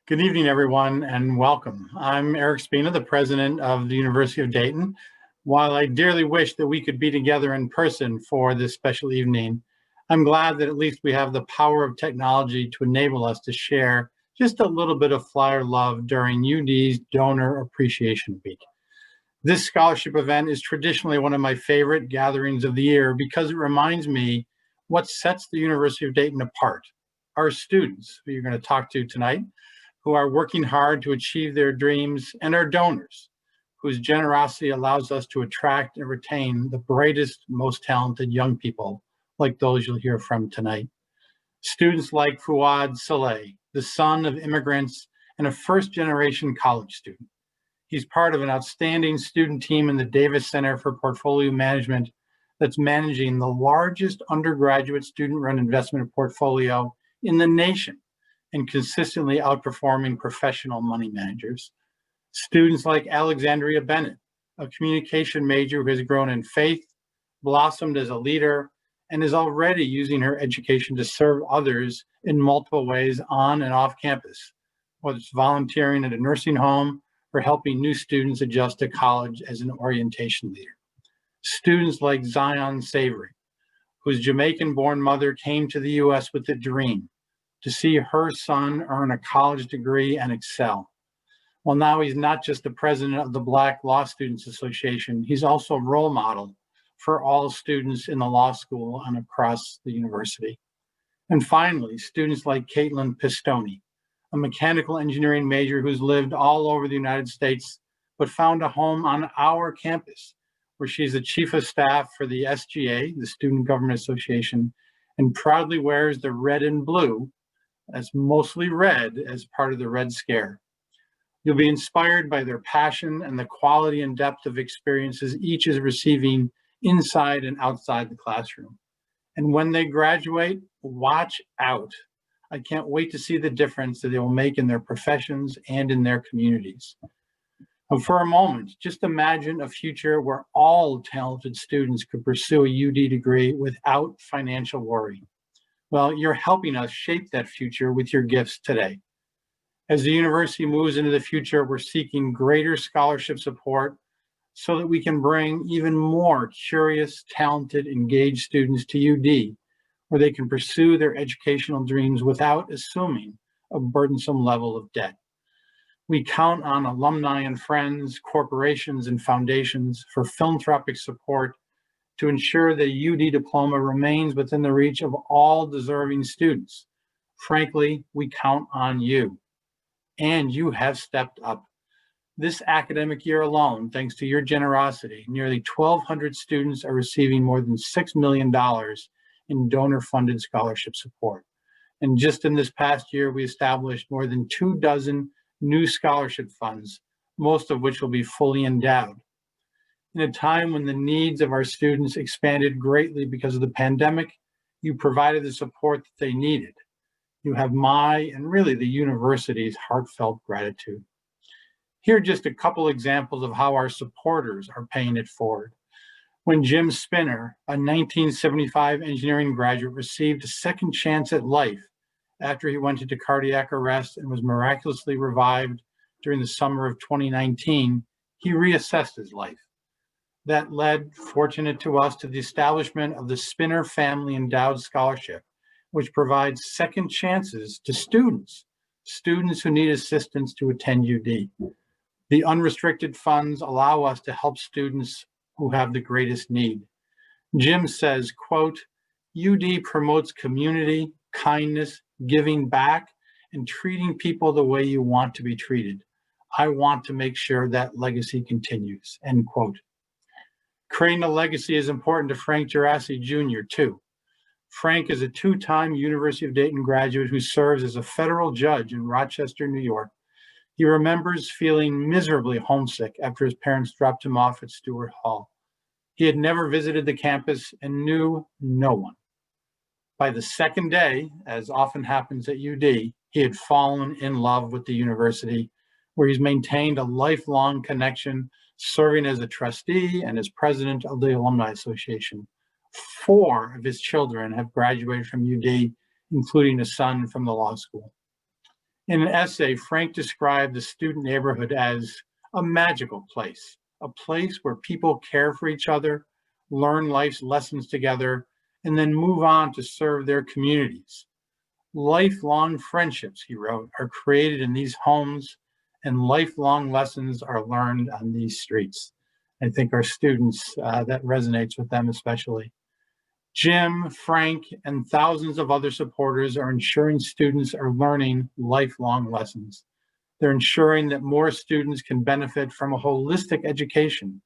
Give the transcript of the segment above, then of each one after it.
Good evening, everyone, and welcome. I'm Eric Spina, the president of the University of Dayton. While I dearly wish that we could be together in person for this special evening, I'm glad that at least we have the power of technology to enable us to share just a little bit of flyer love during UD's Donor Appreciation Week. This scholarship event is traditionally one of my favorite gatherings of the year because it reminds me what sets the University of Dayton apart. Our students, who you're going to talk to tonight, who are working hard to achieve their dreams, and our donors, whose generosity allows us to attract and retain the brightest, most talented young people like those you'll hear from tonight. Students like Fuad Saleh, the son of immigrants and a first-generation college student. He's part of an outstanding student team in the Davis Center for Portfolio Management that's managing the largest undergraduate student-run investment portfolio in the nation and consistently outperforming professional money managers. Students like Alexandria Bennett, a communication major who has grown in faith, blossomed as a leader, and is already using her education to serve others in multiple ways on and off campus, whether it's volunteering at a nursing home or helping new students adjust to college as an orientation leader. Students like Zion Savory, whose Jamaican-born mother came to the US with a dream to see her son earn a college degree and excel. Well, now he's not just the president of the Black Law Students Association, he's also a role model for all students in the law school and across the university. And finally, students like Caitlin Pistone, a mechanical engineering major who's lived all over the United States, but found a home on our campus, where she's the chief of staff for the SGA, the Student Government Association, and proudly wears the red and blue, as mostly red, as part of the Red Scare. You'll be inspired by their passion and the quality and depth of experiences each is receiving inside and outside the classroom. And when they graduate, watch out. I can't wait to see the difference that they will make in their professions and in their communities. And for a moment, just imagine a future where all talented students could pursue a UD degree without financial worry. Well, you're helping us shape that future with your gifts today. As the university moves into the future, we're seeking greater scholarship support so that we can bring even more curious, talented, engaged students to UD, where they can pursue their educational dreams without assuming a burdensome level of debt. We count on alumni and friends, corporations and foundations for philanthropic support to ensure the UD diploma remains within the reach of all deserving students. Frankly, we count on you, and you have stepped up. This academic year alone, thanks to your generosity, nearly 1,200 students are receiving more than $6 million in donor-funded scholarship support. And just in this past year, we established more than 24 new scholarship funds, most of which will be fully endowed. In a time when the needs of our students expanded greatly because of the pandemic, you provided the support that they needed. You have my, and really the university's, heartfelt gratitude. Here are just a couple examples of how our supporters are paying it forward. When Jim Spinner, a 1975 engineering graduate, received a second chance at life after he went into cardiac arrest and was miraculously revived during the summer of 2019, he reassessed his life. That led, fortunate to us, to the establishment of the Spinner Family Endowed Scholarship, which provides second chances to students who need assistance to attend UD. The unrestricted funds allow us to help students who have the greatest need. Jim says, quote, UD promotes community, kindness, giving back, and treating people the way you want to be treated. I want to make sure that legacy continues, end quote. Creating a legacy is important to Frank Gerasi Jr. too. Frank is a two-time University of Dayton graduate who serves as a federal judge in Rochester, New York. He remembers feeling miserably homesick after his parents dropped him off at Stewart Hall. He had never visited the campus and knew no one. By the second day, as often happens at UD, he had fallen in love with the university, where he's maintained a lifelong connection, serving as a trustee and as president of the Alumni Association. 4 of his children have graduated from UD, including a son from the law school. In an essay, Frank described the student neighborhood as a magical place, a place where people care for each other, learn life's lessons together, and then move on to serve their communities. Lifelong friendships, he wrote, are created in these homes, and lifelong lessons are learned on these streets. I think our students, that resonates with them especially. Jim, Frank, and thousands of other supporters are ensuring students are learning lifelong lessons. They're ensuring that more students can benefit from a holistic education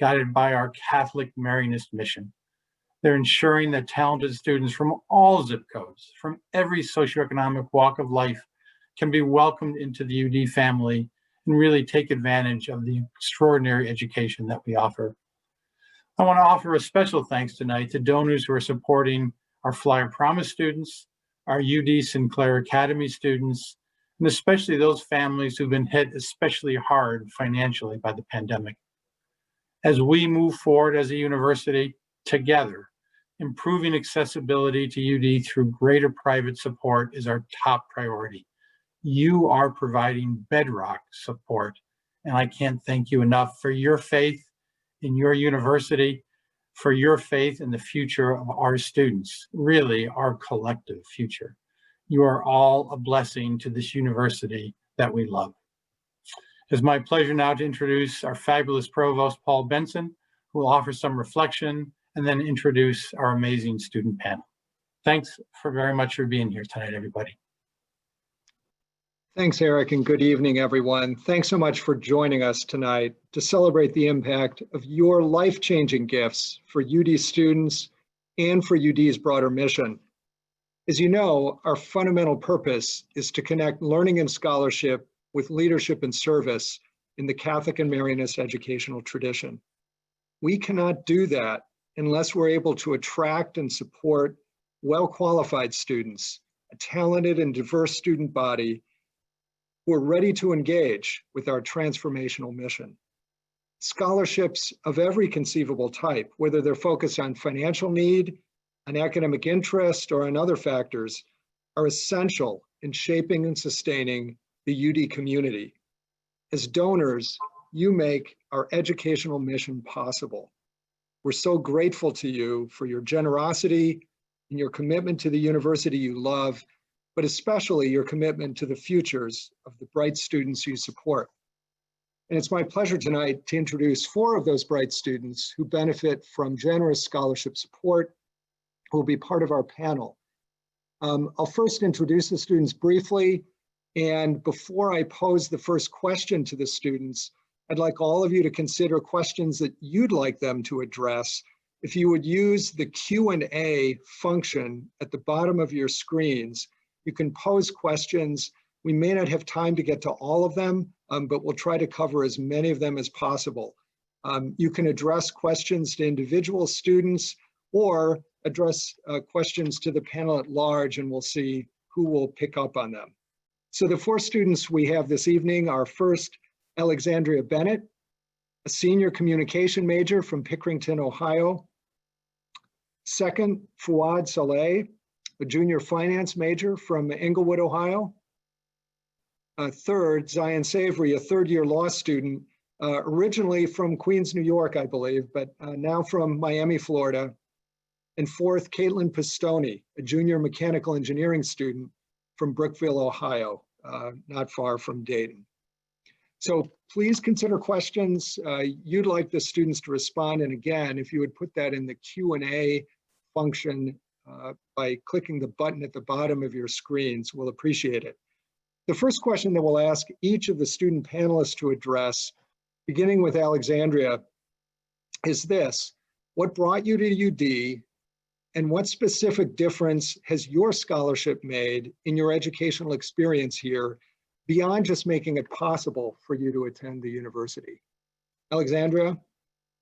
guided by our Catholic Marianist mission. They're ensuring that talented students from all zip codes, from every socioeconomic walk of life, can be welcomed into the UD family and really take advantage of the extraordinary education that we offer. I want to offer a special thanks tonight to donors who are supporting our Flyer Promise students, our UD Sinclair Academy students, and especially those families who've been hit especially hard financially by the pandemic. As we move forward as a university together, improving accessibility to UD through greater private support is our top priority. You are providing bedrock support, and I can't thank you enough for your faith in your university, for your faith in the future of our students, really our collective future. You are all a blessing to this university that we love. It's my pleasure now to introduce our fabulous provost, Paul Benson, who will offer some reflection and then introduce our amazing student panel. Thanks very much for being here tonight, everybody. Thanks, Eric, and good evening, everyone. Thanks so much for joining us tonight to celebrate the impact of your life-changing gifts for UD students and for UD's broader mission. As you know, our fundamental purpose is to connect learning and scholarship with leadership and service in the Catholic and Marianist educational tradition. We cannot do that unless we're able to attract and support well-qualified students, a talented and diverse student body who are ready to engage with our transformational mission. Scholarships of every conceivable type, whether they're focused on financial need, on academic interest, or on other factors, are essential in shaping and sustaining the UD community. As donors, you make our educational mission possible. We're so grateful to you for your generosity and your commitment to the university you love, but especially your commitment to the futures of the bright students you support. And it's my pleasure tonight to introduce 4 of those bright students who benefit from generous scholarship support, who will be part of our panel. I'll first introduce the students briefly, and before I pose the first question to the students, I'd like all of you to consider questions that you'd like them to address. If you would use the Q&A function at the bottom of your screens, you can pose questions. We may not have time to get to all of them, but we'll try to cover as many of them as possible. You can address questions to individual students or address questions to the panel at large, and we'll see who will pick up on them. So the 4 students we have this evening are first, Alexandria Bennett, a senior communication major from Pickerington, Ohio. Second, Fouad Saleh, a junior finance major from Englewood, Ohio. Third, Zion Savory, a third-year law student, originally from Queens, New York, I believe, but now from Miami, Florida. And fourth, Caitlin Pistone, a junior mechanical engineering student from Brookville, Ohio, not far from Dayton. So please consider questions you'd like the students to respond. And again, if you would put that in the Q&A function by clicking the button at the bottom of your screens, we'll appreciate it. The first question that we'll ask each of the student panelists to address, beginning with Alexandria, is this: what brought you to UD, and what specific difference has your scholarship made in your educational experience here, beyond just making it possible for you to attend the university? Alexandria?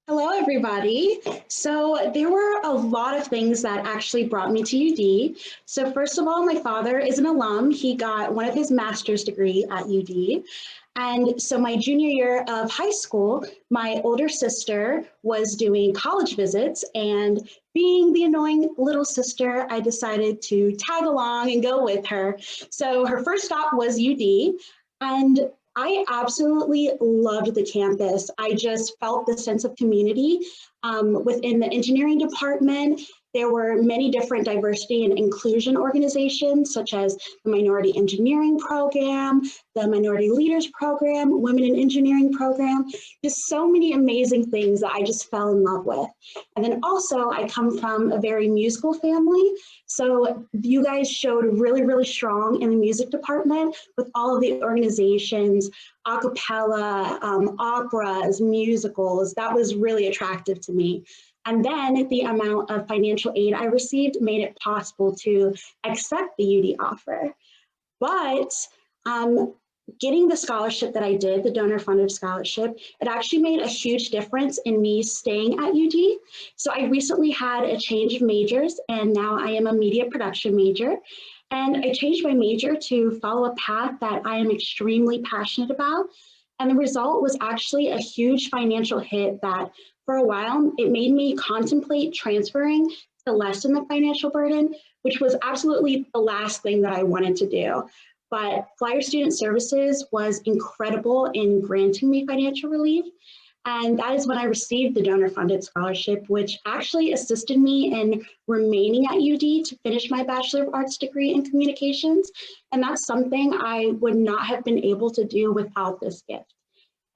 Hello, everybody. So there were a lot of things that actually brought me to UD. So first of all, my father is an alum. He got one of his master's degree at UD. And so my junior year of high school, my older sister was doing college visits, and being the annoying little sister, I decided to tag along and go with her. So her first stop was UD. And I absolutely loved the campus. I just felt the sense of community within the engineering department. There were many different diversity and inclusion organizations, such as the Minority Engineering Program, the Minority Leaders Program, Women in Engineering Program, just so many amazing things that I just fell in love with. And then also, I come from a very musical family. So you guys showed really, really strong in the music department with all of the organizations, a cappella, operas, musicals. That was really attractive to me. And then the amount of financial aid I received made it possible to accept the UD offer. But getting the scholarship that I did, the donor funded scholarship, it actually made a huge difference in me staying at UD. So I recently had a change of majors, and now I am a media production major. And I changed my major to follow a path that I am extremely passionate about. And the result was actually a huge financial hit that for a while, it made me contemplate transferring to lessen the financial burden, which was absolutely the last thing that I wanted to do. But Flyer Student Services was incredible in granting me financial relief. And that is when I received the donor funded scholarship, which actually assisted me in remaining at UD to finish my Bachelor of Arts degree in communications. And that's something I would not have been able to do without this gift.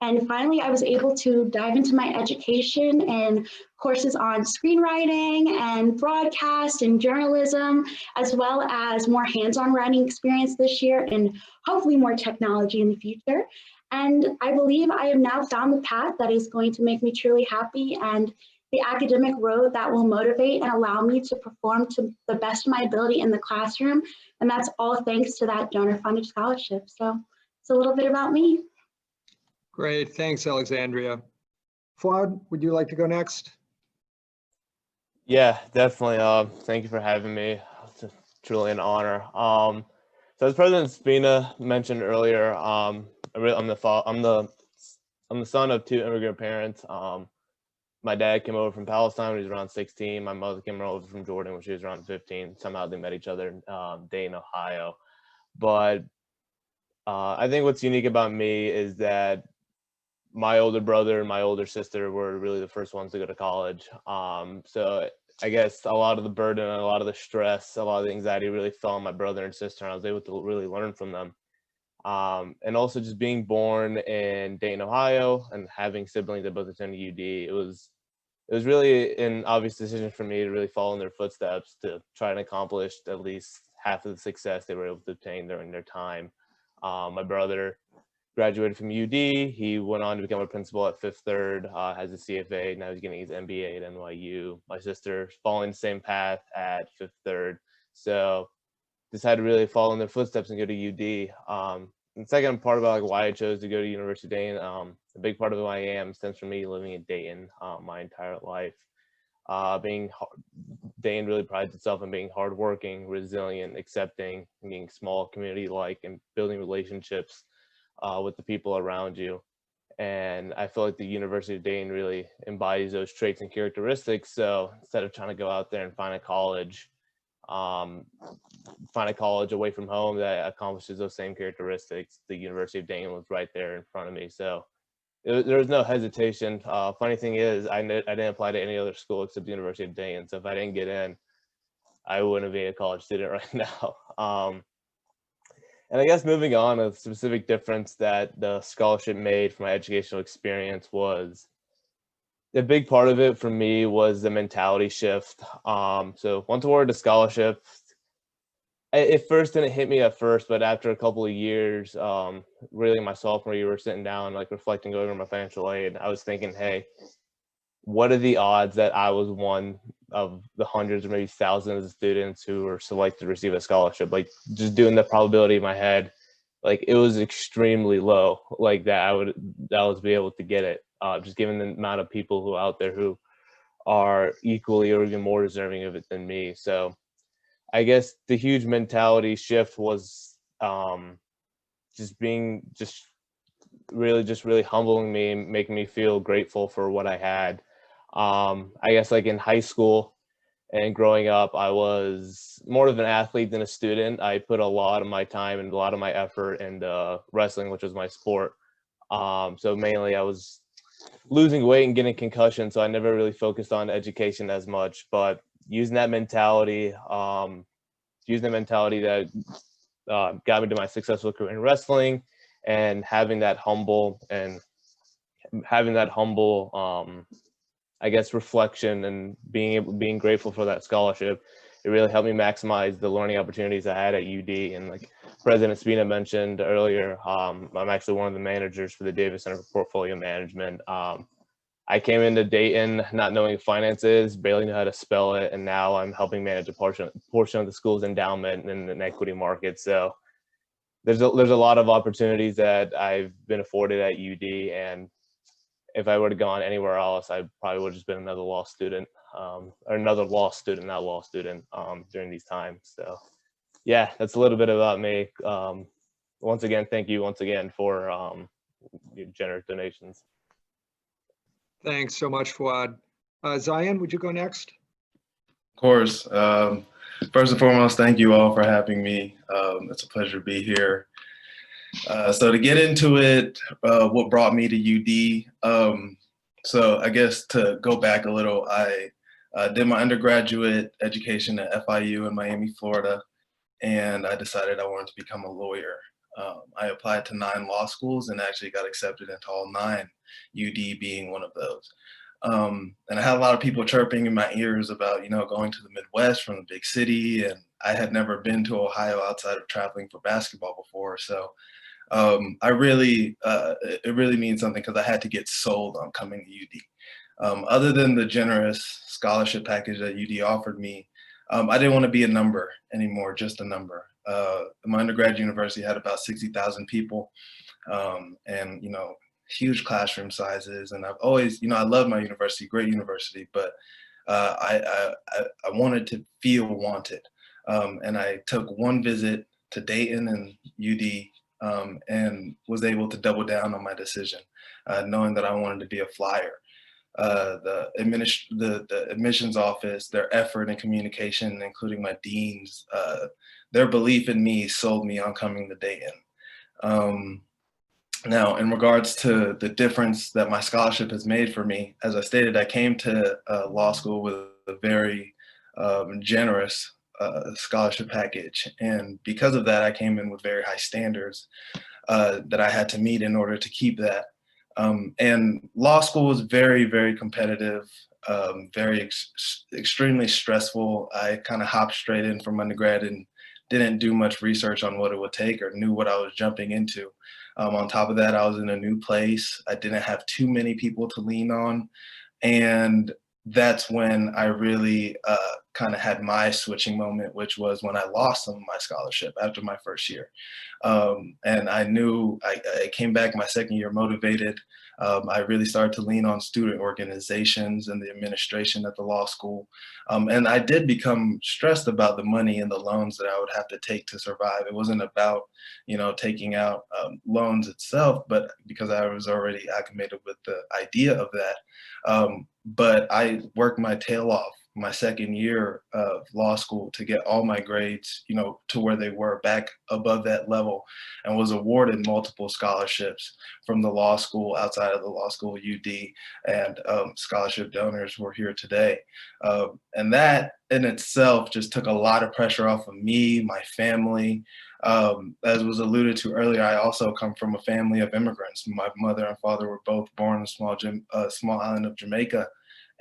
And finally, I was able to dive into my education and courses on screenwriting and broadcast and journalism, as well as more hands-on writing experience this year and hopefully more technology in the future. And I believe I have now found the path that is going to make me truly happy and the academic road that will motivate and allow me to perform to the best of my ability in the classroom. And that's all thanks to that donor-funded scholarship. So it's a little bit about me. Great, thanks, Alexandria. Fuad, would you like to go next? Yeah, definitely. Thank you for having me. It's truly an honor. So as President Spina mentioned earlier, I'm the son of two immigrant parents. My dad came over from Palestine when he was around 16. My mother came over from Jordan when she was around 15. Somehow they met each other in Dayton, Ohio. But I think what's unique about me is that my older brother and my older sister were really the first ones to go to college. So I guess a lot of the burden and a lot of the stress, a lot of the anxiety really fell on my brother and sister, and I was able to really learn from them. And also just being born in Dayton, Ohio, and having siblings that both attended UD, it was really an obvious decision for me to really follow in their footsteps to try and accomplish at least half of the success they were able to obtain during their time. My brother graduated from UD. He went on to become a principal at Fifth Third, has a CFA. Now he's getting his MBA at NYU. My sister following the same path at Fifth Third. So decided to really follow in their footsteps and go to UD. The second part about why I chose to go to University of Dayton, a big part of who I am stems from me living in Dayton my entire life. Dayton really prides itself on being hardworking, resilient, accepting, being small, community-like, and building relationships with the people around you. And I feel like the University of Dayton really embodies those traits and characteristics. So instead of trying to go out there and find a college away from home that accomplishes those same characteristics, the University of Dayton was right there in front of me. So there was no hesitation. Funny thing is, I didn't apply to any other school except the University of Dayton. So if I didn't get in, I wouldn't be a college student right now. And I guess moving on, a specific difference that the scholarship made for my educational experience was a big part of it for me was the mentality shift. So once awarded a scholarship, it first didn't hit me at first, but after a couple of years, really my sophomore year, we were sitting down, like reflecting over my financial aid. I was thinking, hey, what are the odds that I was one of the hundreds or maybe thousands of students who were selected to receive a scholarship? Like just doing the probability in my head, like it was extremely low, like that I was be able to get it. just given the amount of people who are out there who are equally or even more deserving of it than me. So I guess the huge mentality shift was just really humbling me and making me feel grateful for what I had. I guess like in high school and growing up, I was more of an athlete than a student. I put a lot of my time and a lot of my effort into wrestling, which was my sport. So mainly I was losing weight and getting concussions, so I never really focused on education as much. But using that mentality, that got me to my successful career in wrestling, and having that humble I guess reflection and being grateful for that scholarship, it really helped me maximize the learning opportunities I had at UD. And like President Spina mentioned earlier, I'm actually one of the managers for the Davis Center for Portfolio Management. I came into Dayton not knowing finances, barely knew how to spell it, and now I'm helping manage a portion of the school's endowment in an equity market. So there's a lot of opportunities that I've been afforded at UD, and if I would have gone anywhere else, I probably would have just been another law student, during these times. So yeah, that's a little bit about me. Once again, thank you for your generous donations. Thanks so much, Fuad. Zion, would you go next? Of course. First and foremost, thank you all for having me. It's a pleasure to be here. So to get into it, what brought me to UD? So I guess to go back a little, I did my undergraduate education at FIU in Miami, Florida, and I decided I wanted to become a lawyer. I applied to 9 law schools and actually got accepted into all 9, UD being one of those. And I had a lot of people chirping in my ears about, going to the Midwest from a big city, and I had never been to Ohio outside of traveling for basketball before. So it really means something because I had to get sold on coming to UD. Other than the generous scholarship package that UD offered me, I didn't want to be a number anymore, just a number. My undergrad university had about 60,000 people, and huge classroom sizes. And I've always, I love my university, great university, but I wanted to feel wanted. And I took one visit to Dayton and UD, and was able to double down on my decision, knowing that I wanted to be a flyer. The admissions office, their effort and communication, including my deans, their belief in me sold me on coming to Dayton. Now, in regards to the difference that my scholarship has made for me, as I stated, I came to law school with a very generous scholarship package. And because of that, I came in with very high standards that I had to meet in order to keep that. And law school was very, very competitive, extremely stressful. I kind of hopped straight in from undergrad and didn't do much research on what it would take or knew what I was jumping into. On top of that, I was in a new place. I didn't have too many people to lean on. And that's when I really kind of had my switching moment, which was when I lost some of my scholarship after my first year. And I knew I came back my second year motivated. I really started to lean on student organizations and the administration at the law school. And I did become stressed about the money and the loans that I would have to take to survive. It wasn't about, taking out loans itself, but because I was already acclimated with the idea of that. But I worked my tail off my second year of law school to get all my grades, to where they were back above that level, and was awarded multiple scholarships from the law school, outside of the law school, UD, and scholarship donors who are here today. And that in itself just took a lot of pressure off of me, my family. As was alluded to earlier, I also come from a family of immigrants. My mother and father were both born in a small island of Jamaica.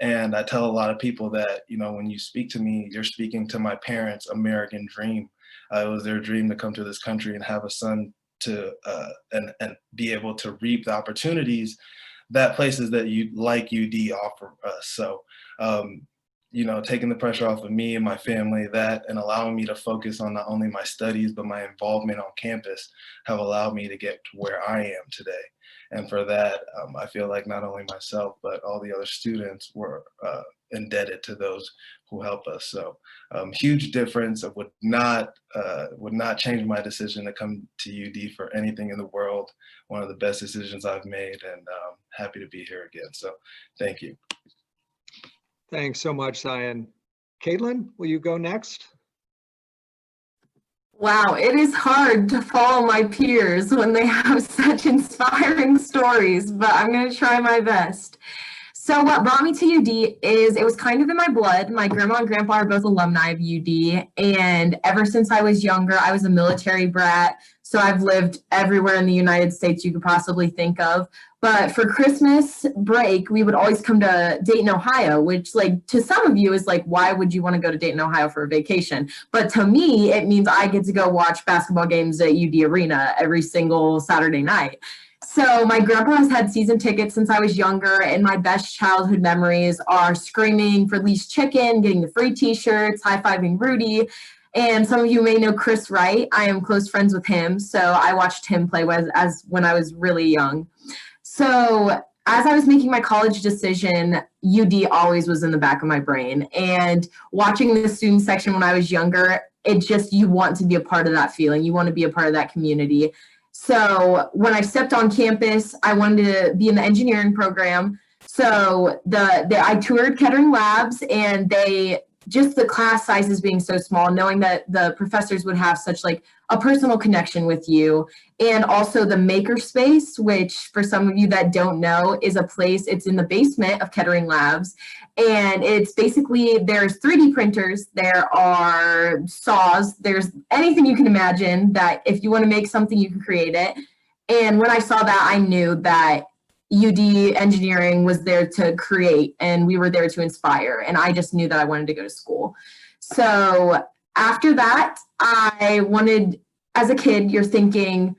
And I tell a lot of people that, when you speak to me, you're speaking to my parents' American dream. It was their dream to come to this country and have a son to and be able to reap the opportunities that places that like UD offer us. So taking the pressure off of me and my family, that and allowing me to focus on not only my studies, but my involvement on campus have allowed me to get to where I am today. And for that, I feel like not only myself, but all the other students were indebted to those who help us. So huge difference. I would not change my decision to come to UD for anything in the world. One of the best decisions I've made, and happy to be here again. So thank you. Thanks so much, Zion. Caitlin, will you go next? Wow, it is hard to follow my peers when they have such inspiring stories, but I'm going to try my best. So what brought me to UD is it was kind of in my blood. My grandma and grandpa are both alumni of UD, and ever since I was younger, I was a military brat. So I've lived everywhere in the United States you could possibly think of. But for Christmas break, we would always come to Dayton, Ohio, which like to some of you is like, why would you want to go to Dayton, Ohio for a vacation? But to me, it means I get to go watch basketball games at UD Arena every single Saturday night. So my grandpa has had season tickets since I was younger, and my best childhood memories are screaming for Lee's Chicken, getting the free t-shirts, high-fiving Rudy. And some of you may know Chris Wright. I am close friends with him, so I watched him play as when I was really young. So as I was making my college decision, UD always was in the back of my brain. And watching the student section when I was younger, you want to be a part of that feeling. You want to be a part of that community. So when I stepped on campus, I wanted to be in the engineering program. So I toured Kettering Labs, and just the class sizes being so small, knowing that the professors would have such like a personal connection with you, and also the makerspace, which for some of you that don't know is a place, it's in the basement of Kettering Labs. And it's basically, there's 3D printers, there are saws, there's anything you can imagine that if you want to make something, you can create it. And when I saw that, I knew that UD engineering was there to create, and we were there to inspire. And I just knew that I wanted to go to school. So after that, as a kid, you're thinking,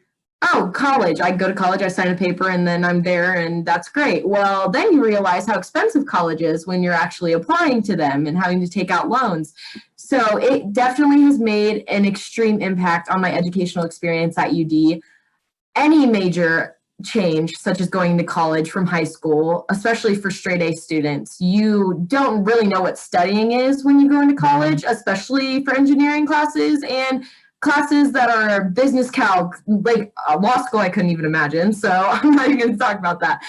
oh, college, I go to college, I sign a paper, and then I'm there, and that's great. Well, then you realize how expensive college is when you're actually applying to them and having to take out loans. So it definitely has made an extreme impact on my educational experience at UD. Any major change, such as going to college from high school, especially for straight A students, you don't really know what studying is when you go into college, especially for engineering classes and classes that are business calc, like law school, I couldn't even imagine. So I'm not even going to talk about that.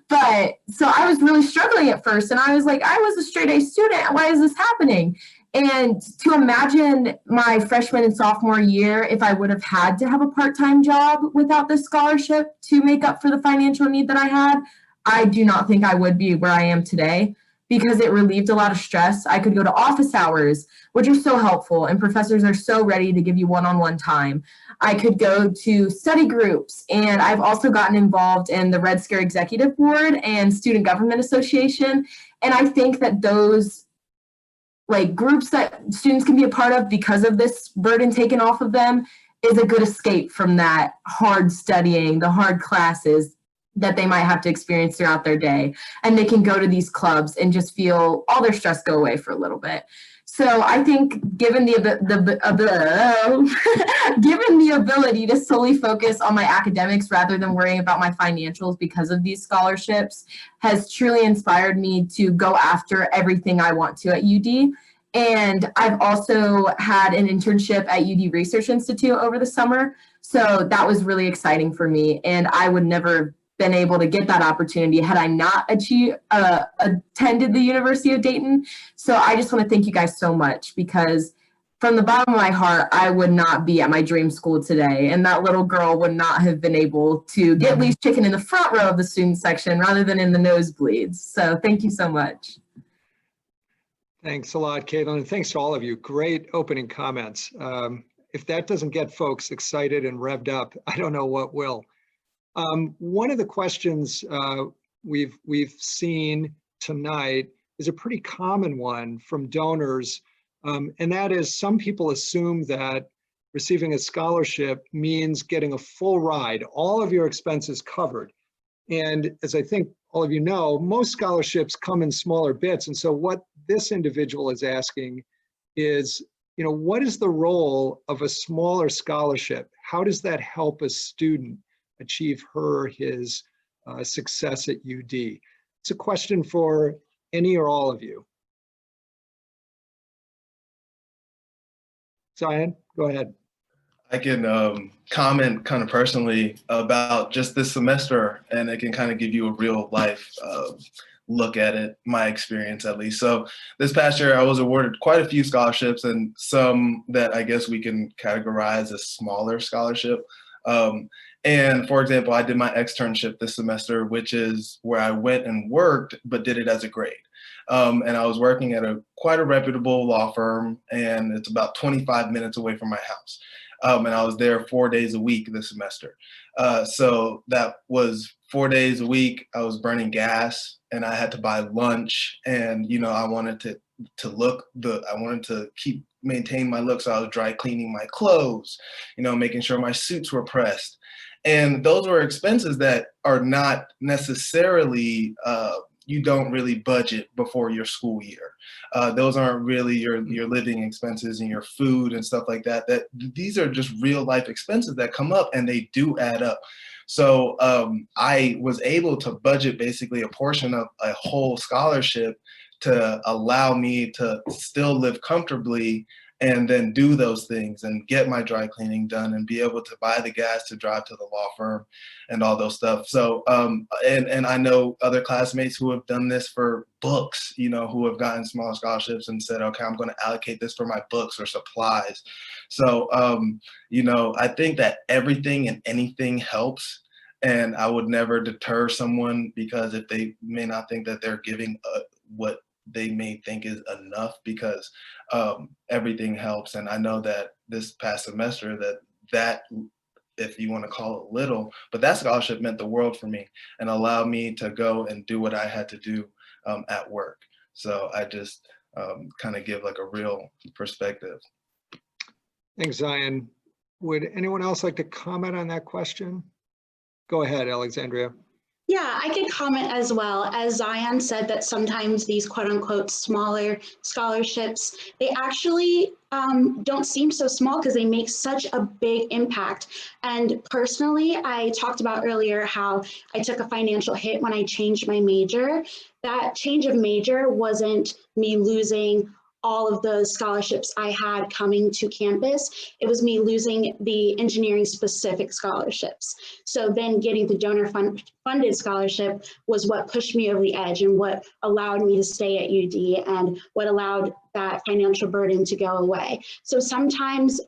But so I was really struggling at first, and I was like, I was a straight A student. Why is this happening? And to imagine my freshman and sophomore year, if I would have had to have a part-time job without this scholarship to make up for the financial need that I had, I do not think I would be where I am today, because it relieved a lot of stress. I could go to office hours, which are so helpful, and professors are so ready to give you one-on-one time. I could go to study groups, and I've also gotten involved in the Red Scare Executive Board and Student Government Association. And I think that those like groups that students can be a part of because of this burden taken off of them is a good escape from that hard studying, the hard classes that they might have to experience throughout their day. And they can go to these clubs and just feel all their stress go away for a little bit. So I think given the ability to solely focus on my academics rather than worrying about my financials because of these scholarships has truly inspired me to go after everything I want to at UD. And I've also had an internship at UD Research Institute over the summer. So that was really exciting for me. And I would never have been able to get that opportunity had I not attended the University of Dayton. So I just want to thank you guys so much, because from the bottom of my heart, I would not be at my dream school today. And that little girl would not have been able to get Lee's Chicken in the front row of the student section rather than in the nosebleeds. So thank you so much. Thanks a lot, Caitlin, and thanks to all of you. Great opening comments. If that doesn't get folks excited and revved up, I don't know what will. One of the questions we've seen tonight is a pretty common one from donors, and that is, some people assume that receiving a scholarship means getting a full ride, all of your expenses covered. And as I think all of you know, most scholarships come in smaller bits. And so what this individual is asking is, what is the role of a smaller scholarship? How does that help a student achieve her or his success at UD? It's a question for any or all of you. Zion, go ahead. I can comment kind of personally about just this semester, and it can kind of give you a real life look at it, my experience at least. So this past year, I was awarded quite a few scholarships, and some that I guess we can categorize as smaller scholarship. And for example, I did my externship this semester, which is where I went and worked, but did it as a grade. And I was working at quite a reputable law firm, and it's about 25 minutes away from my house. And I was there 4 days a week this semester. So that was 4 days a week. I was burning gas, and I had to buy lunch, and I wanted I wanted to maintain my look, so I was dry cleaning my clothes, making sure my suits were pressed. And those were expenses that are not necessarily you don't really budget before your school year. Those aren't really your living expenses and your food and stuff like that. These are just real life expenses that come up, and they do add up. So I was able to budget basically a portion of a whole scholarship to allow me to still live comfortably and then do those things and get my dry cleaning done and be able to buy the gas to drive to the law firm and all those stuff. So, and I know other classmates who have done this for books, who have gotten smaller scholarships and said, okay, I'm going to allocate this for my books or supplies. So, I think that everything and anything helps. And I would never deter someone because if they may not think that they're giving what they may think is enough, because everything helps. And I know that this past semester that if you want to call it little, but that scholarship meant the world for me and allowed me to go and do what I had to do at work. So I just kind of give like a real perspective. Thanks, Zion. Would anyone else like to comment on that question? Go ahead, Alexandria. Yeah, I could comment as well. As Zion said, that sometimes these quote unquote smaller scholarships, they actually don't seem so small because they make such a big impact. And personally, I talked about earlier how I took a financial hit when I changed my major. That change of major wasn't me losing all of the scholarships I had coming to campus. It was me losing the engineering specific scholarships. So then getting the donor funded scholarship was what pushed me over the edge and what allowed me to stay at UD and what allowed that financial burden to go away. So sometimes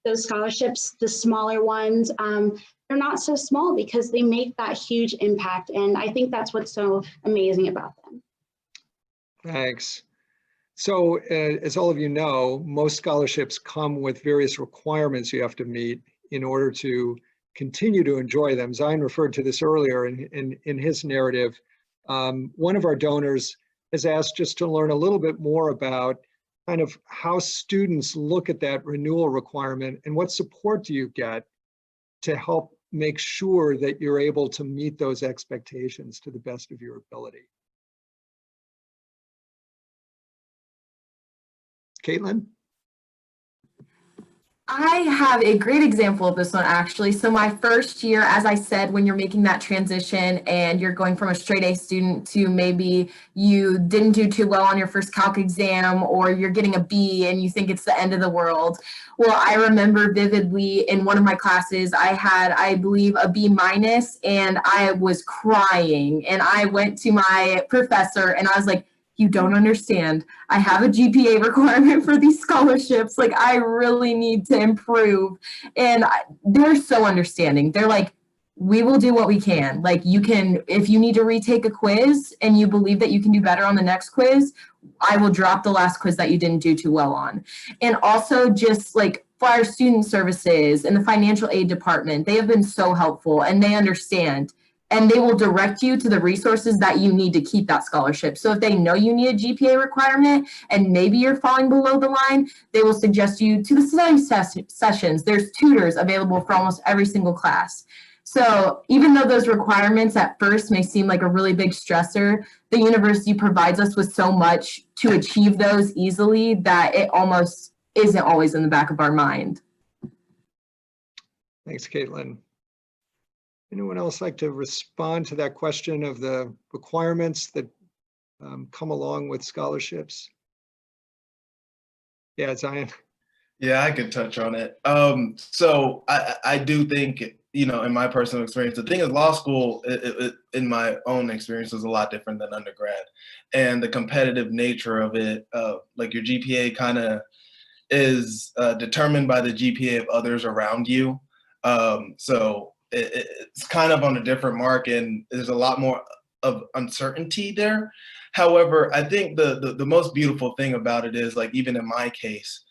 those scholarships, the smaller ones, they're not so small because they make that huge impact. And I think that's what's so amazing about them. Thanks. So as all of you know, most scholarships come with various requirements you have to meet in order to continue to enjoy them. Zion referred to this earlier in his narrative. One of our donors has asked just to learn a little bit more about kind of how students look at that renewal requirement and what support do you get to help make sure that you're able to meet those expectations to the best of your ability. Caitlin? I have a great example of this one, actually. So my first year, as I said, when you're making that transition and you're going from a straight A student to maybe you didn't do too well on your first calc exam or you're getting a B and you think it's the end of the world. Well, I remember vividly in one of my classes, I had, I believe, a B minus and I was crying. And I went to my professor and I was like, you don't understand. I have a GPA requirement for these scholarships. Like, I really need to improve. And they're so understanding. They're like, we will do what we can. Like, you can, if you need to retake a quiz and you believe that you can do better on the next quiz, I will drop the last quiz that you didn't do too well on. And also just like for our student services and the financial aid department, they have been so helpful and they understand. And they will direct you to the resources that you need to keep that scholarship. So if they know you need a GPA requirement and maybe you're falling below the line, they will suggest you to the study sessions. There's tutors available for almost every single class. So even though those requirements at first may seem like a really big stressor, the university provides us with so much to achieve those easily that it almost isn't always in the back of our mind. Thanks, Caitlin. Anyone else like to respond to that question of the requirements that come along with scholarships? Yeah, Zion. Yeah, I could touch on it. So I do think, you know, in my personal experience, the thing is law school, in my own experience, was a lot different than undergrad. And the competitive nature of it, like your GPA kind of is determined by the GPA of others around you. So it's kind of on a different mark, and there's a lot more of uncertainty there. However, I think the most beautiful thing about it is, like, even in my case,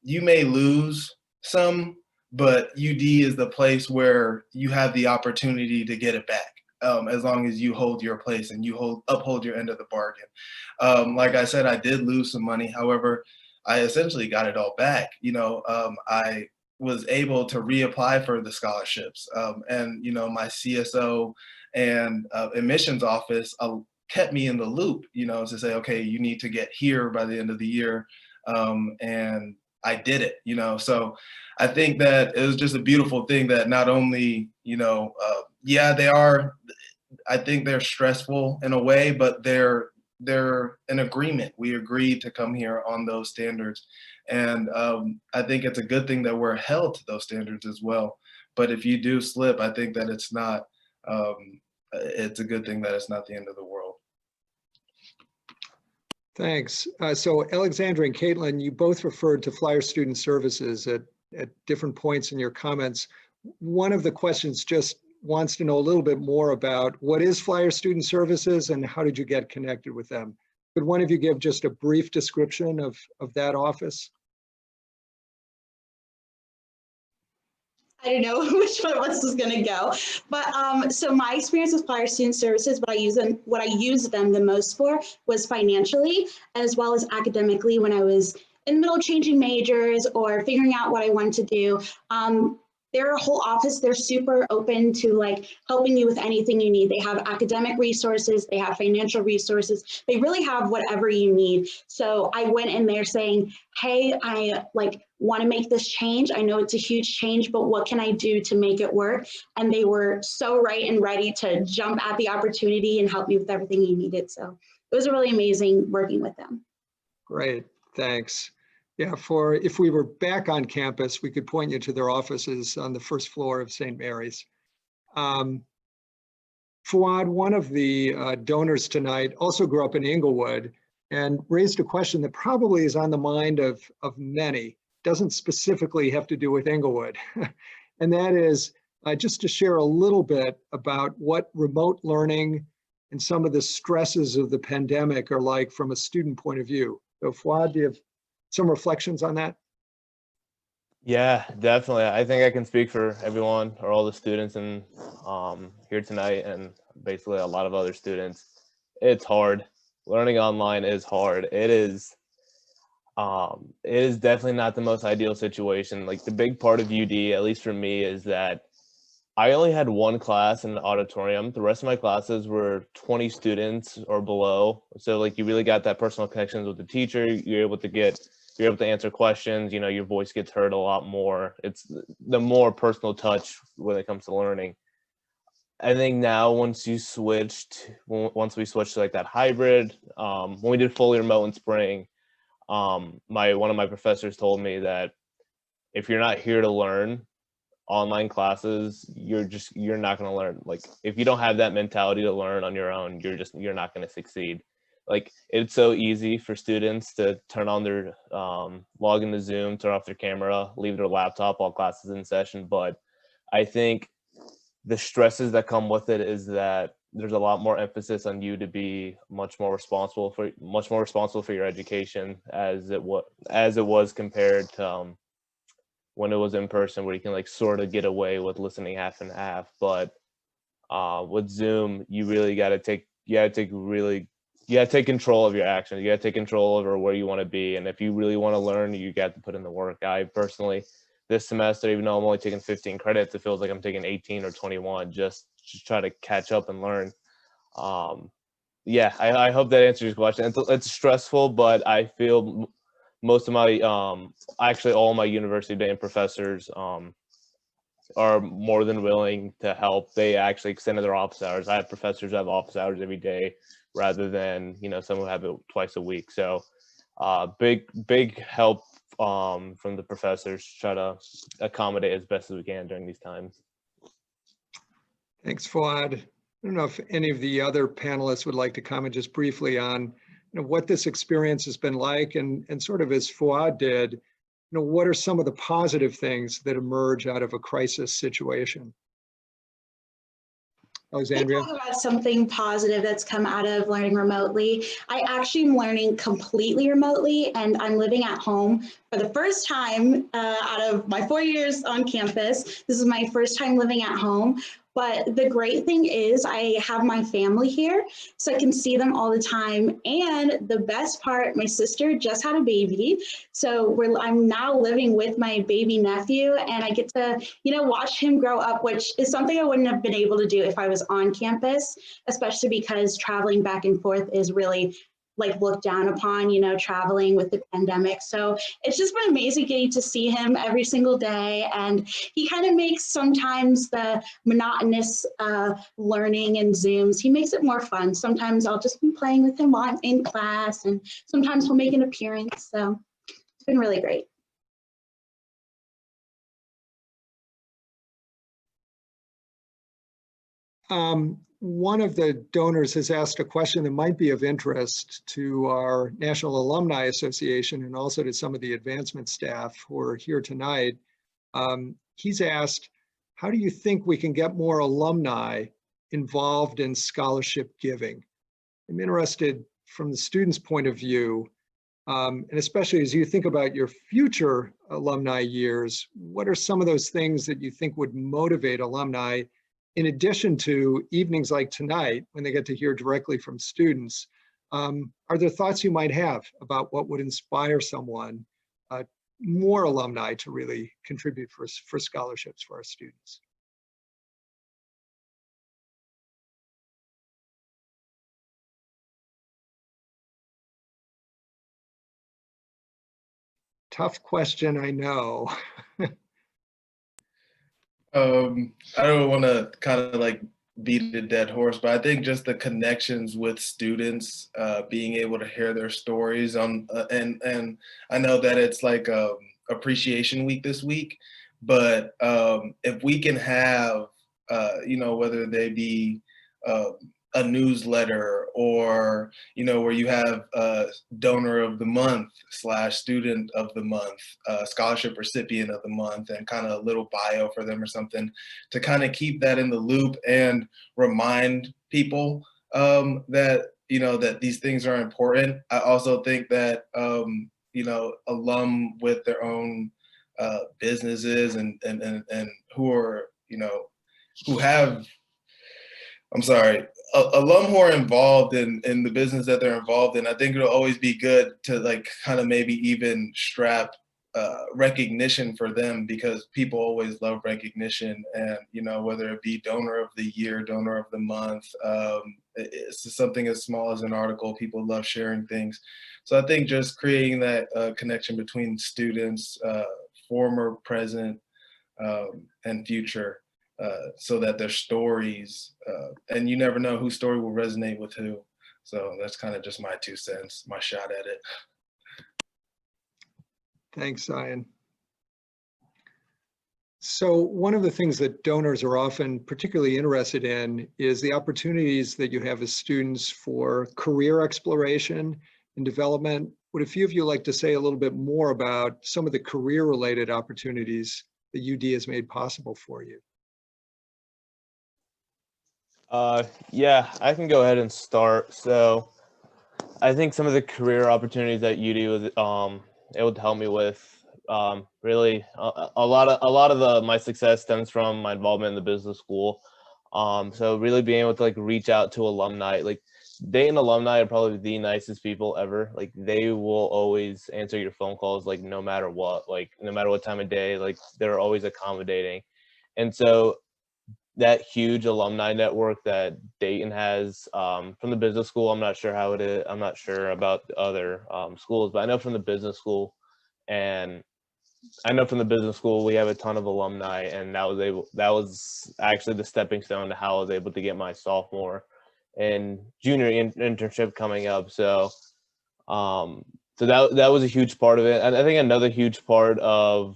you may lose some, but UD is the place where you have the opportunity to get it back, as long as you hold your place and you uphold your end of the bargain. Like I said, I did lose some money. However, I essentially got it all back. You know, I was able to reapply for the scholarships, and you know, my CSO and admissions office kept me in the loop. You know, to say, okay, you need to get here by the end of the year. And I did it, you know. So I think that it was just a beautiful thing that not only, you know, yeah, I think they're stressful in a way, but they're an agreement. We agreed to come here on those standards. And I think it's a good thing that we're held to those standards as well. But if you do slip, I think that it's a good thing that it's not the end of the world. Thanks. So Alexandra and Caitlin, you both referred to Flyer Student Services at different points in your comments. One of the questions just wants to know a little bit more about what is Flyer Student Services and how did you get connected with them? Could one of you give just a brief description of that office? I don't know which one of us is going to go, but so my experience with Flyer Student Services, what I used them the most for was financially, as well as academically when I was in the middle of changing majors or figuring out what I wanted to do. Their whole office, they're super open to like helping you with anything you need. They have academic resources, they have financial resources, they really have whatever you need. So I went in there saying, hey, I want to make this change. I know it's a huge change, but what can I do to make it work? And they were so right and ready to jump at the opportunity and help me with everything you needed. So it was really amazing working with them. Great, thanks. Yeah, if we were back on campus, we could point you to their offices on the first floor of St. Mary's. Fouad, one of the donors tonight, also grew up in Inglewood and raised a question that probably is on the mind of many. Doesn't specifically have to do with Inglewood. And that is just to share a little bit about what remote learning and some of the stresses of the pandemic are like from a student point of view. So Fouad, do you have some reflections on that? Yeah, definitely. I think I can speak for everyone or all the students in here tonight, and basically a lot of other students. It's hard. Learning online is hard. It is definitely not the most ideal situation. Like, the big part of UD, at least for me, is that I only had one class in the auditorium. The rest of my classes were 20 students or below. So like, you really got that personal connections with the teacher. You're able to answer questions. You know, your voice gets heard a lot more. It's the more personal touch when it comes to learning. I think now once we switched to like that hybrid, when we did fully remote in spring, one of my professors told me that if you're not here to learn, online classes, you're not going to learn. Like, if you don't have that mentality to learn on your own, you're not going to succeed. Like, it's so easy for students to turn on their log into Zoom, turn off their camera, leave their laptop while class is in session. But I think the stresses that come with it is that there's a lot more emphasis on you to be much more responsible for your education, as it was compared to when it was in person, where you can like sort of get away with listening half and half. But with Zoom, you really got to take control of your actions. You got to take control over where you want to be. And if you really want to learn, you got to put in the work. I personally this semester, even though I'm only taking 15 credits, it feels like I'm taking 18 or 21 just to try to catch up and learn. Yeah, I hope that answers your question. It's stressful, but I feel most of my, actually all my University of Dayton professors are more than willing to help. They actually extended their office hours. I have professors who have office hours every day rather than, some who have it twice a week. So big help from the professors to try to accommodate as best as we can during these times. Thanks, Fuad. I don't know if any of the other panelists would like to comment just briefly on what this experience has been like, and sort of as Fuad did, what are some of the positive things that emerge out of a crisis situation? Alexandria? Talk about something positive that's come out of learning remotely. I actually am learning completely remotely, and I'm living at home for the first time out of my 4 years on campus. This is my first time living at home. But the great thing is I have my family here, so I can see them all the time. And the best part, my sister just had a baby. So I'm now living with my baby nephew, and I get to, watch him grow up, which is something I wouldn't have been able to do if I was on campus, especially because traveling back and forth is really looked down upon, traveling with the pandemic. So it's just been amazing getting to see him every single day. And he kind of makes sometimes the monotonous learning and Zooms, he makes it more fun. Sometimes I'll just be playing with him in class, and sometimes he'll make an appearance. So it's been really great. One of the donors has asked a question that might be of interest to our National Alumni Association and also to some of the advancement staff who are here tonight. He's asked, how do you think we can get more alumni involved in scholarship giving? I'm interested from the student's point of view, and especially as you think about your future alumni years, what are some of those things that you think would motivate alumni, in addition to evenings like tonight when they get to hear directly from students? Are there thoughts you might have about what would inspire someone, more alumni, to really contribute for scholarships for our students? Tough question, I know. I don't want to kind of beat a dead horse, but I think just the connections with students, being able to hear their stories on, and I know that it's appreciation week this week, but if we can have, whether they be a newsletter or, where you have a donor of the month / student of the month, scholarship recipient of the month, and kind of a little bio for them or something, to kind of keep that in the loop and remind people that, that these things are important. I also think that, alum with their own businesses and who are, who have, alum who are involved in the business that they're involved in, I think it'll always be good to kind of maybe even strap recognition for them, because people always love recognition, and whether it be donor of the year, donor of the month, it's something as small as an article. People love sharing things. So I think just creating that connection between students, former, present, and future, so that their stories, and you never know whose story will resonate with who. So that's kind of just my 2 cents, my shot at it. Thanks, Zion. So one of the things that donors are often particularly interested in is the opportunities that you have as students for career exploration and development. Would a few of you like to say a little bit more about some of the career-related opportunities that UD has made possible for you? Yeah, I can go ahead and start. So I think some of the career opportunities that UD was able to help me with, really a lot of my success stems from my involvement in the business school. So really being able to reach out to alumni, Dayton alumni are probably the nicest people ever. Like, they will always answer your phone calls, like, no matter what, like, no matter what time of day, like, they're always accommodating. And so that huge alumni network that Dayton has, from the business school, I'm not sure how it is. I'm not sure about the other schools, but I know from the business school, and I know from the business school we have a ton of alumni, and that was actually the stepping stone to how I was able to get my sophomore and junior internship coming up. So that was a huge part of it. And I think another huge part of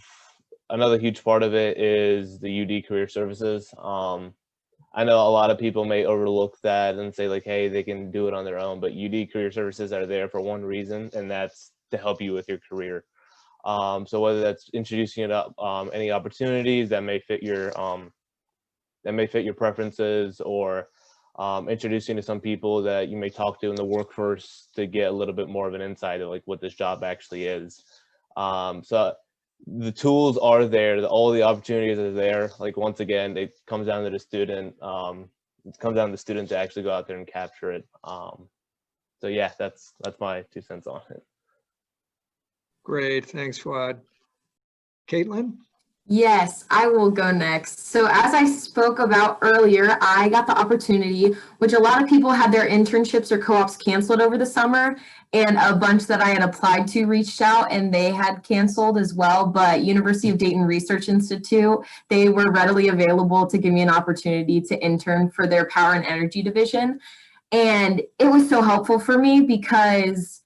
it is the UD Career Services. I know a lot of people may overlook that and say, like, hey, they can do it on their own, but UD Career Services are there for one reason, and that's to help you with your career. So whether that's introducing you to any opportunities that may fit your preferences, or introducing to some people that you may talk to in the workforce to get a little bit more of an insight of, like, what this job actually is. So the tools are there, all the opportunities are there. Like, once again, it comes down to the student. It comes down to the student to actually go out there and capture it. So yeah, that's my 2 cents on it. Great, thanks, Fuad. Caitlin? Yes, I will go next. So as I spoke about earlier, I got the opportunity, which a lot of people had their internships or co-ops canceled over the summer, and a bunch that I had applied to reached out and they had canceled as well. But University of Dayton Research Institute, they were readily available to give me an opportunity to intern for their power and energy division. And it was so helpful for me because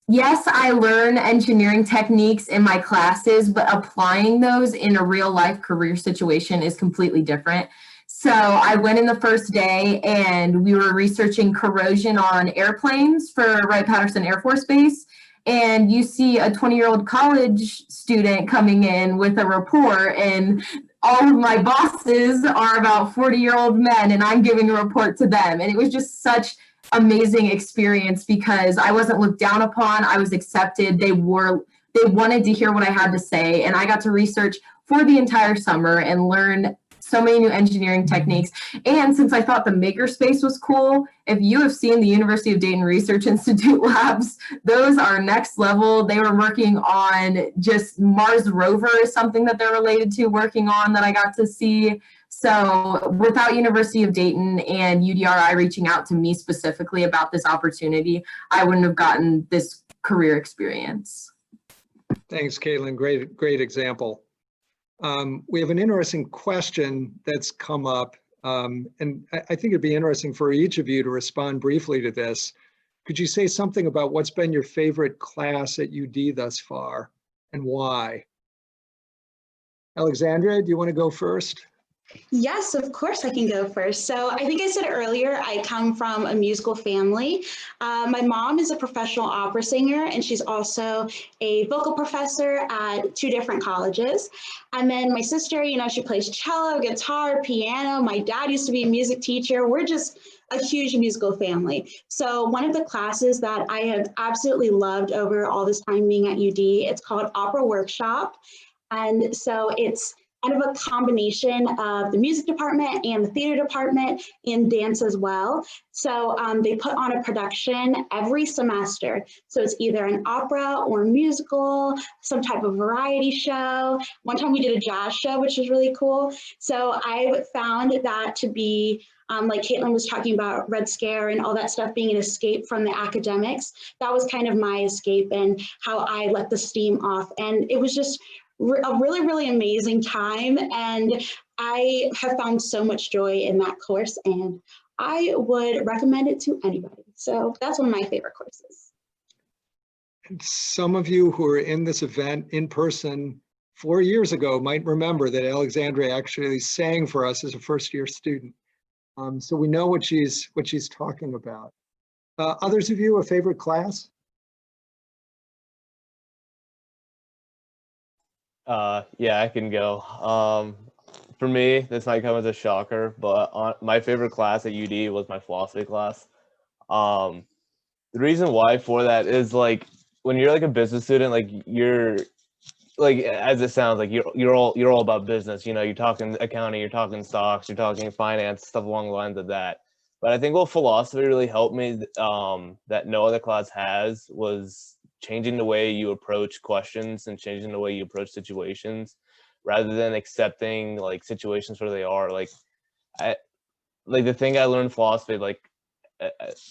yes, I learn engineering techniques in my classes, but applying those in a real life career situation is completely different. So I went in the first day and we were researching corrosion on airplanes for Wright-Patterson Air Force Base. And you see a 20-year-old college student coming in with a report, and all of my bosses are about 40-year-old men, and I'm giving a report to them. And it was just such amazing experience because I wasn't looked down upon. I was accepted. They wanted to hear what I had to say, and I got to research for the entire summer and learn so many new engineering techniques. And since I thought the makerspace was cool, if you have seen the University of Dayton Research Institute labs, those are next level. They were working on just Mars rover is something that they're related to working on that I got to see. So without University of Dayton and UDRI reaching out to me specifically about this opportunity, I wouldn't have gotten this career experience. Thanks, Caitlin. Great example. We have an interesting question that's come up, and I think it'd be interesting for each of you to respond briefly to this. Could you say something about what's been your favorite class at UD thus far and why? Alexandria, do you want to go first? Yes, of course I can go first. So I think I said earlier, I come from a musical family. My mom is a professional opera singer, and she's also a vocal professor at 2 different colleges. And then my sister, she plays cello, guitar, piano. My dad used to be a music teacher. We're just a huge musical family. So one of the classes that I have absolutely loved over all this time being at UD, it's called Opera Workshop. And so it's kind of a combination of the music department and the theater department and dance as well. So they put on a production every semester. So it's either an opera or musical, some type of variety show. One time we did a jazz show, which was really cool. So I found that to be, like Caitlin was talking about Red Scare and all that stuff being an escape from the academics. That was kind of my escape and how I let the steam off. And it was just a really, really amazing time. And I have found so much joy in that course, and I would recommend it to anybody. So that's one of my favorite courses. And some of you who are in this event in person 4 years ago might remember that Alexandria actually sang for us as a first-year student. So we know what she's talking about. Others of you, a favorite class? Yeah, I can go. For me, this might come as a shocker, but my favorite class at UD was my philosophy class. The reason why for that is, like, when you're like a business student, like, you're like, as it sounds, like you're all about business. You're talking accounting, you're talking stocks, you're talking finance, stuff along the lines of that. But I think what philosophy really helped me that no other class has was changing the way you approach questions and changing the way you approach situations, rather than accepting like situations where they are. Like the thing I learned in philosophy, like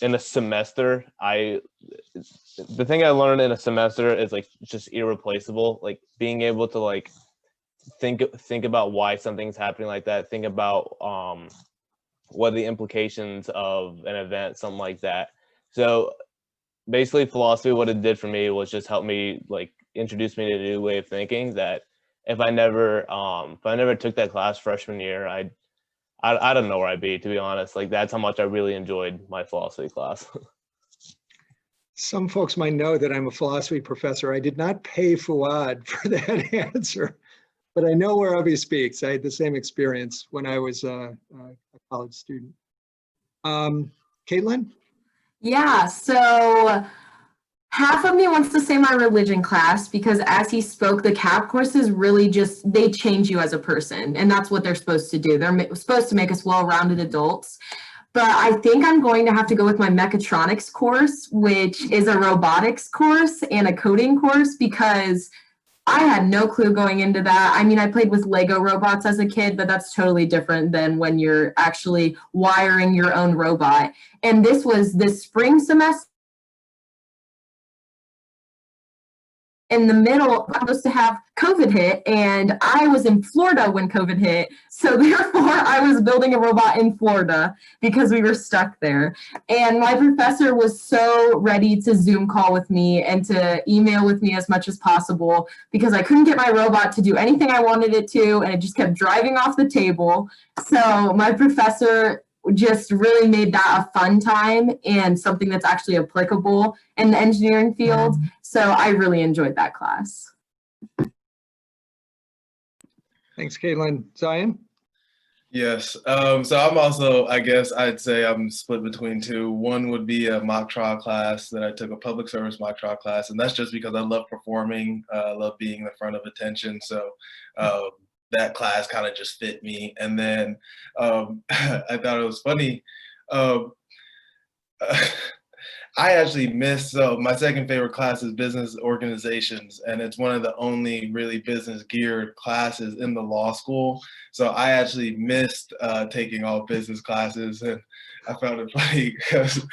in a semester, the thing I learned in a semester is like just irreplaceable. Like being able to like think about why something's happening like that, think about what are the implications of an event, something like that. So basically philosophy, what it did for me was just help me like introduce me to a new way of thinking that if I never took that class freshman year, I don't know where I'd be, to be honest. Like that's how much I really enjoyed my philosophy class. Some folks might know that I'm a philosophy professor. I did not pay Fuad for that answer, but I know whereof he speaks. I had the same experience when I was a college student. Caitlin? Yeah, so half of me wants to say my religion class, because as he spoke, the CAP courses really just, they change you as a person, and that's what they're supposed to do. They're supposed to make us well-rounded adults. But I think I'm going to have to go with my mechatronics course, which is a robotics course and a coding course, because I had no clue going into that. I mean, I played with Lego robots as a kid, but that's totally different than when you're actually wiring your own robot. And this was this spring semester. In the middle, I was supposed to have COVID hit, and I was in Florida when COVID hit. So therefore, I was building a robot in Florida because we were stuck there. And my professor was so ready to Zoom call with me and to email with me as much as possible, because I couldn't get my robot to do anything I wanted it to, and it just kept driving off the table. So my professor just really made that a fun time and something that's actually applicable in the engineering field. So I really enjoyed that class. Thanks, Caitlin. Zion? Yes. So I'm also, I guess I'd say I'm split between two. One would be a mock trial class that I took, a public service mock trial class. And that's just because I love performing, I love being the front of attention. So that class kind of just fit me. And then I thought it was funny. I actually missed, so my second favorite class is business organizations, and it's one of the only really business geared classes in the law school. So I actually missed taking all business classes, and I found it funny because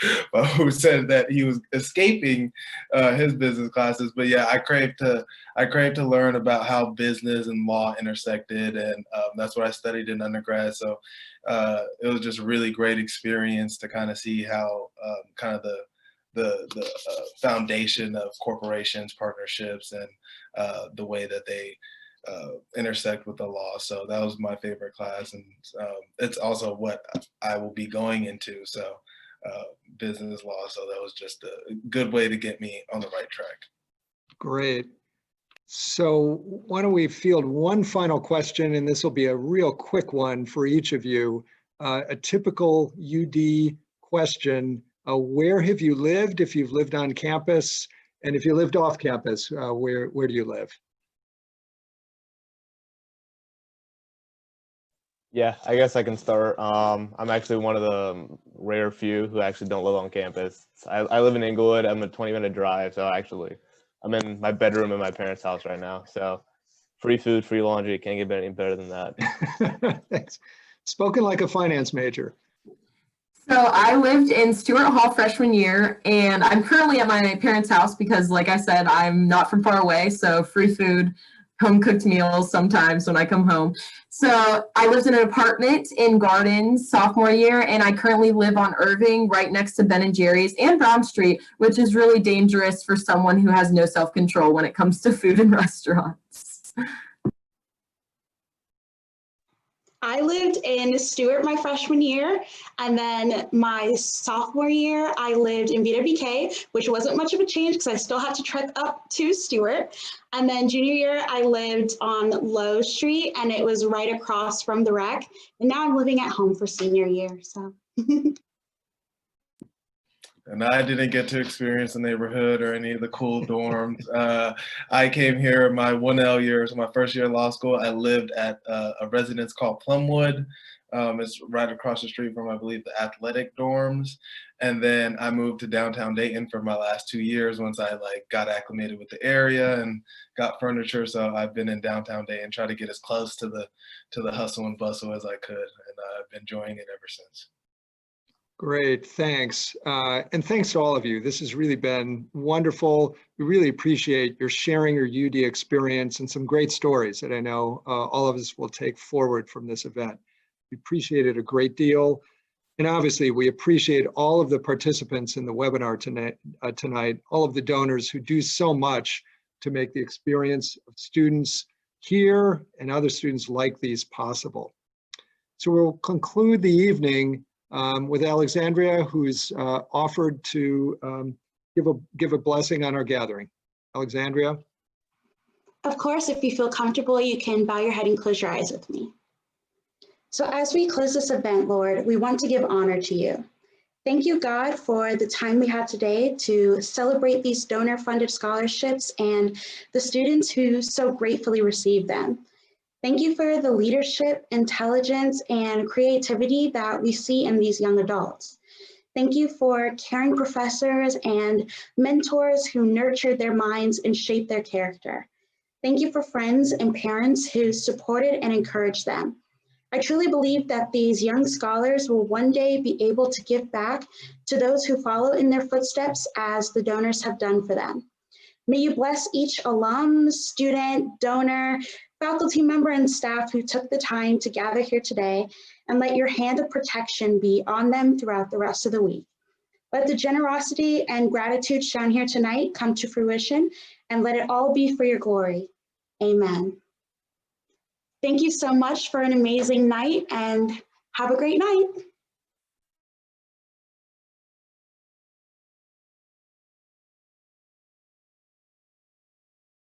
who said that he was escaping his business classes. But yeah, I craved to learn about how business and law intersected, and that's what I studied in undergrad. So it was just a really great experience to kind of see how kind of the foundation of corporations, partnerships, and the way that they intersect with the law. So that was my favorite class, and it's also what I will be going into, so business law. So that was just a good way to get me on the right track. Great. So why don't we field one final question, and this will be a real quick one for each of you. A typical UD question. Where have you lived, if you've lived on campus, and if you lived off campus, where do you live? Yeah, I guess I can start. I'm actually one of the rare few who actually don't live on campus. I live in Inglewood. I'm a 20-minute drive, so I'm in my bedroom in my parents' house right now. So free food, free laundry, can't get any better than that. Thanks. Spoken like a finance major. So I lived in Stewart Hall freshman year, and I'm currently at my parents' house because, like I said, I'm not from far away, so free food, home-cooked meals sometimes when I come home. So I lived in an apartment in Gardens sophomore year, and I currently live on Irving right next to Ben & Jerry's and Brown Street, which is really dangerous for someone who has no self-control when it comes to food and restaurants. I lived in Stewart my freshman year, and then my sophomore year, I lived in VWK, which wasn't much of a change because I still had to trek up to Stewart. And then junior year, I lived on Low Street, and it was right across from the rec. And now I'm living at home for senior year. So And I didn't get to experience the neighborhood or any of the cool dorms. I came here my 1L year, so my first year of law school. I lived at a residence called Plumwood. It's right across the street from, I believe, the athletic dorms. And then I moved to downtown Dayton for my last 2 years once I got acclimated with the area and got furniture. So I've been in downtown Dayton, trying to get as close to the hustle and bustle as I could. And I've been enjoying it ever since. Great, thanks. And thanks to all of you. This has really been wonderful. We really appreciate your sharing your UD experience and some great stories that I know all of us will take forward from this event. We appreciate it a great deal. And obviously, we appreciate all of the participants in the webinar tonight, all of the donors who do so much to make the experience of students here and other students like these possible. So we'll conclude the evening with Alexandria, who's offered to give a blessing on our gathering. Alexandria? Of course, if you feel comfortable, you can bow your head and close your eyes with me. So as we close this event, Lord, we want to give honor to you. Thank you, God, for the time we had today to celebrate these donor-funded scholarships and the students who so gratefully received them. Thank you for the leadership, intelligence, and creativity that we see in these young adults. Thank you for caring professors and mentors who nurtured their minds and shaped their character. Thank you for friends and parents who supported and encouraged them. I truly believe that these young scholars will one day be able to give back to those who follow in their footsteps as the donors have done for them. May you bless each alum, student, donor, faculty member, and staff who took the time to gather here today, and let your hand of protection be on them throughout the rest of the week. Let the generosity and gratitude shown here tonight come to fruition, and let it all be for your glory. Amen. Thank you so much for an amazing night, and have a great night.